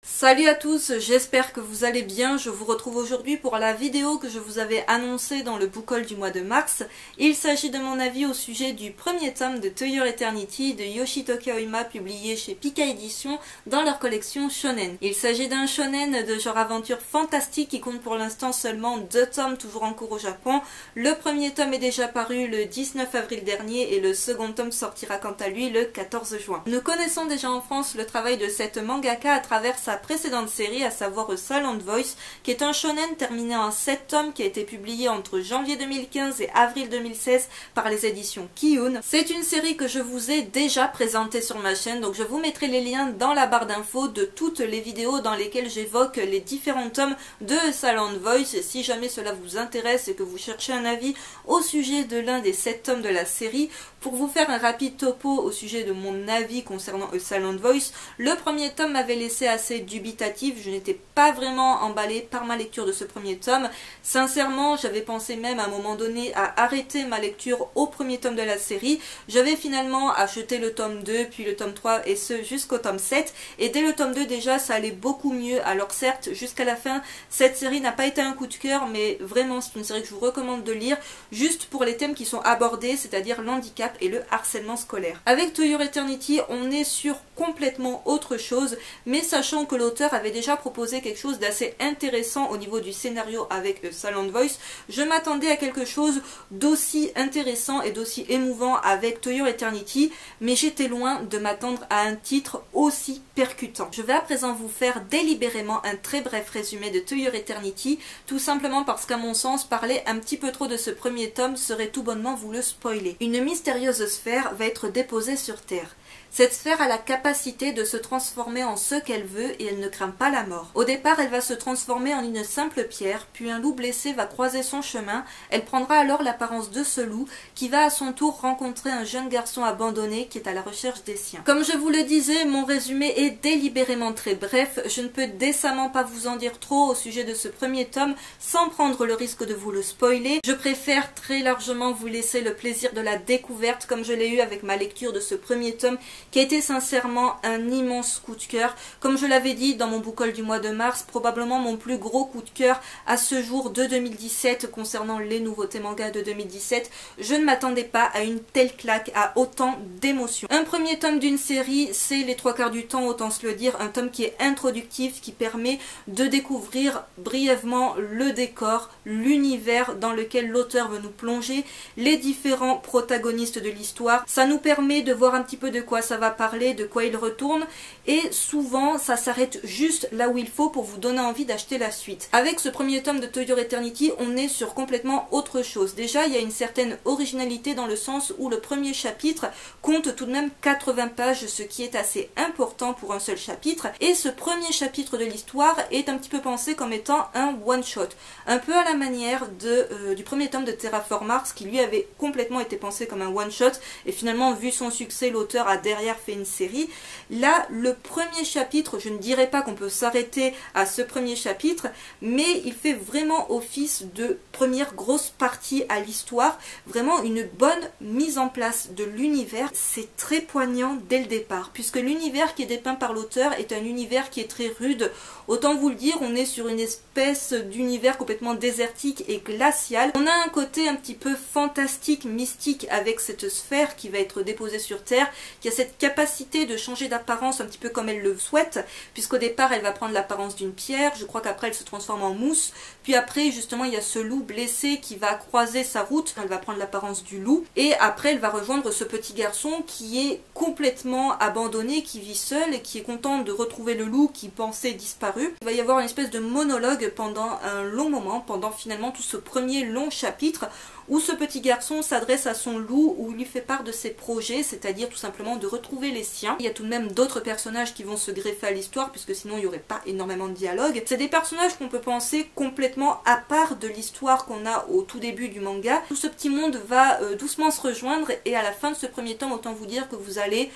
Salut à tous, j'espère que vous allez bien. Je vous retrouve aujourd'hui pour la vidéo que je vous avais annoncée dans le book haul du mois de mars. Il s'agit de mon avis au sujet du premier tome de To Your Eternity de Yoshitoki Aoyama publié chez Pika Éditions dans leur collection Shonen. Il s'agit d'un shonen de genre aventure fantastique qui compte pour l'instant seulement 2 tomes toujours en cours au Japon. Le premier tome est déjà paru le 19 avril dernier et le second tome sortira quant à lui le 14 juin. Nous connaissons déjà en France le travail de cette mangaka à travers sa précédente série, à savoir Silent Voice, qui est un shonen terminé en 7 tomes qui a été publié entre janvier 2015 et avril 2016 par les éditions Kiyun. C'est une série que je vous ai déjà présentée sur ma chaîne, donc je vous mettrai les liens dans la barre d'infos de toutes les vidéos dans lesquelles j'évoque les différents tomes de Silent Voice. Et si jamais cela vous intéresse et que vous cherchez un avis au sujet de l'un des 7 tomes de la série, pour vous faire un rapide topo au sujet de mon avis concernant Silent Voice, le premier tome m'avait laissé assez dubitatif, je n'étais pas vraiment emballée par ma lecture de ce premier tome. Sincèrement, j'avais pensé même à un moment donné à arrêter ma lecture au premier tome de la série. J'avais finalement acheté le tome 2, puis le tome 3 et ce jusqu'au tome 7. Et dès le tome 2 déjà, ça allait beaucoup mieux. Alors certes, jusqu'à la fin, cette série n'a pas été un coup de cœur, mais vraiment c'est une série que je vous recommande de lire, juste pour les thèmes qui sont abordés, c'est-à-dire l'handicap et le harcèlement scolaire. Avec To Your Eternity, on est sur complètement autre chose, mais sachant que l'auteur avait déjà proposé quelque chose d'assez intéressant au niveau du scénario avec Silent Voice, je m'attendais à quelque chose d'aussi intéressant et d'aussi émouvant avec To Your Eternity, mais j'étais loin de m'attendre à un titre aussi percutant. Je vais à présent vous faire délibérément un très bref résumé de To Your Eternity, tout simplement parce qu'à mon sens, parler un petit peu trop de ce premier tome serait tout bonnement vous le spoiler. Une mystérieuse sphère va être déposée sur Terre. Cette sphère a la capacité de se transformer en ce qu'elle veut et elle ne craint pas la mort. Au départ, elle va se transformer en une simple pierre, puis un loup blessé va croiser son chemin. Elle prendra alors l'apparence de ce loup qui va à son tour rencontrer un jeune garçon abandonné qui est à la recherche des siens. Comme je vous le disais, mon résumé est délibérément très bref. Je ne peux décemment pas vous en dire trop au sujet de ce premier tome sans prendre le risque de vous le spoiler. Je préfère très largement vous laisser le plaisir de la découverte comme je l'ai eu avec ma lecture de ce premier tome qui a été sincèrement un immense coup de cœur. Comme je l'avais dit dans mon book haul du mois de mars, probablement mon plus gros coup de cœur à ce jour de 2017 concernant les nouveautés manga de 2017. Je ne m'attendais pas à une telle claque, à autant d'émotions. Un premier tome d'une série, c'est les 3/4 du temps, autant se le dire, un tome qui est introductif, qui permet de découvrir brièvement le décor, l'univers dans lequel l'auteur veut nous plonger, les différents protagonistes de l'histoire. Ça nous permet de voir un petit peu de quoi ça va parler, de quoi il retourne, et souvent ça s'arrête juste là où il faut pour vous donner envie d'acheter la suite. Avec ce premier tome de To Your Eternity, on est sur complètement autre chose. Déjà, il y a une certaine originalité dans le sens où le premier chapitre compte tout de même 80 pages, ce qui est assez important pour un seul chapitre, et ce premier chapitre de l'histoire est un petit peu pensé comme étant un one-shot, un peu à la manière du premier tome de Terraform Mars qui lui avait complètement été pensé comme un one-shot, et finalement vu son succès, l'auteur a derrière fait une série. Là, le premier chapitre, je ne dirais pas qu'on peut s'arrêter à ce premier chapitre, mais il fait vraiment office de première grosse partie à l'histoire, vraiment une bonne mise en place de l'univers. C'est très poignant dès le départ, puisque l'univers qui est dépeint par l'auteur est un univers qui est très rude. Autant vous le dire, on est sur une espèce d'univers complètement désertique et glacial. On a un côté un petit peu fantastique, mystique avec cette sphère qui va être déposée sur Terre, qui a cette capacité de changer d'apparence un petit peu comme elle le souhaite, puisqu'au départ elle va prendre l'apparence d'une pierre, je crois qu'après elle se transforme en mousse, puis après justement il y a ce loup blessé qui va croiser sa route, elle va prendre l'apparence du loup, et après elle va rejoindre ce petit garçon qui est complètement abandonné, qui vit seul et qui est content de retrouver le loup qui pensait disparu. Il va y avoir une espèce de monologue pendant un long moment, pendant finalement tout ce premier long chapitre, où ce petit garçon s'adresse à son loup, où il lui fait part de ses projets, c'est-à-dire tout simplement de retrouver les siens. Il y a tout de même d'autres personnages qui vont se greffer à l'histoire, puisque sinon il n'y aurait pas énormément de dialogue. C'est des personnages qu'on peut penser complètement à part de l'histoire qu'on a au tout début du manga. Tout ce petit monde va doucement se rejoindre, et à la fin de ce premier tome, autant vous dire que vous allez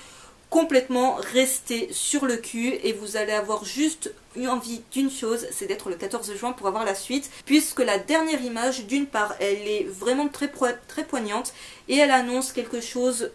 complètement rester sur le cul et vous allez avoir juste eu envie d'une chose, c'est d'être le 14 juin pour avoir la suite, puisque la dernière image, d'une part, elle est vraiment très poignante et elle annonce quelque chose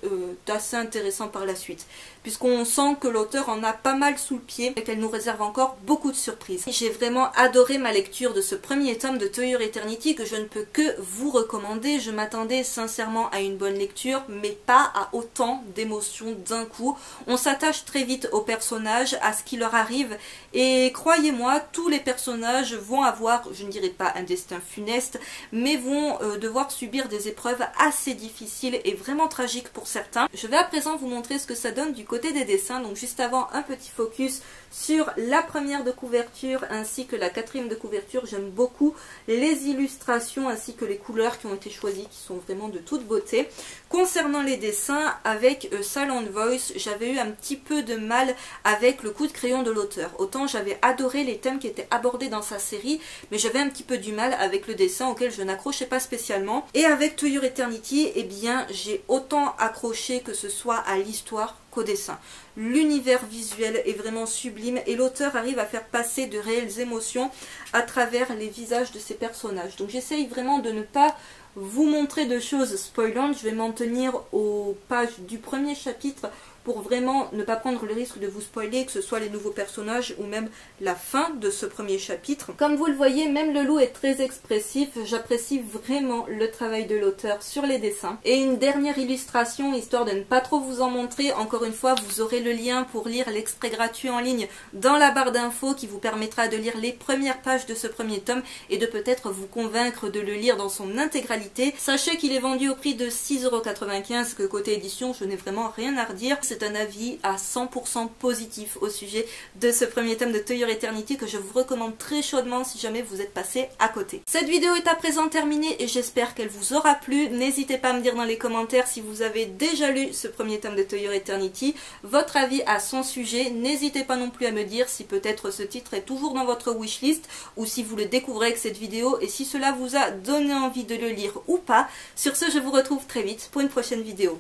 d'assez intéressant par la suite, puisqu'on sent que l'auteur en a pas mal sous le pied et qu'elle nous réserve encore beaucoup de surprises. J'ai vraiment adoré ma lecture de ce premier tome de To Your Eternity que je ne peux que vous recommander. Je m'attendais sincèrement à une bonne lecture, mais pas à autant d'émotions d'un coup. On s'attache très vite aux personnages, à ce qui leur arrive, et croyez-moi, tous les personnages vont avoir, je ne dirais pas un destin funeste, mais vont devoir subir des épreuves assez difficiles et vraiment tragiques pour certains. Je vais à présent vous montrer ce que ça donne du côté des dessins. Donc juste avant, un petit focus sur la première de couverture ainsi que la quatrième de couverture. J'aime beaucoup les illustrations ainsi que les couleurs qui ont été choisies, qui sont vraiment de toute beauté. Concernant les dessins, avec Silent Voice, j'avais eu un petit peu de mal avec le coup de crayon de l'auteur. Autant j'avais adoré les thèmes qui étaient abordés dans sa série, mais j'avais un petit peu du mal avec le dessin auquel je n'accrochais pas spécialement. Et avec To Your Eternity, eh bien j'ai autant accroché que ce soit à l'histoire qu'au dessin. L'univers visuel est vraiment sublime et l'auteur arrive à faire passer de réelles émotions à travers les visages de ses personnages. Donc j'essaye vraiment de ne pas vous montrer de choses spoilantes. Je vais m'en tenir aux pages du premier chapitre pour vraiment ne pas prendre le risque de vous spoiler, que ce soit les nouveaux personnages ou même la fin de ce premier chapitre. Comme vous le voyez, même le loup est très expressif. J'apprécie vraiment le travail de l'auteur sur les dessins. Et une dernière illustration, histoire de ne pas trop vous en montrer. Encore une fois, vous aurez le lien pour lire l'extrait gratuit en ligne dans la barre d'infos qui vous permettra de lire les premières pages de ce premier tome et de peut-être vous convaincre de le lire dans son intégralité. Sachez qu'il est vendu au prix de 6,95 €, que côté édition, je n'ai vraiment rien à redire. C'est un avis à 100% positif au sujet de ce premier tome de To Your Eternity que je vous recommande très chaudement si jamais vous êtes passé à côté. Cette vidéo est à présent terminée et j'espère qu'elle vous aura plu. N'hésitez pas à me dire dans les commentaires si vous avez déjà lu ce premier tome de To Your Eternity, votre avis à son sujet. N'hésitez pas non plus à me dire si peut-être ce titre est toujours dans votre wishlist ou si vous le découvrez avec cette vidéo et si cela vous a donné envie de le lire ou pas. Sur ce, je vous retrouve très vite pour une prochaine vidéo.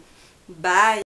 Bye!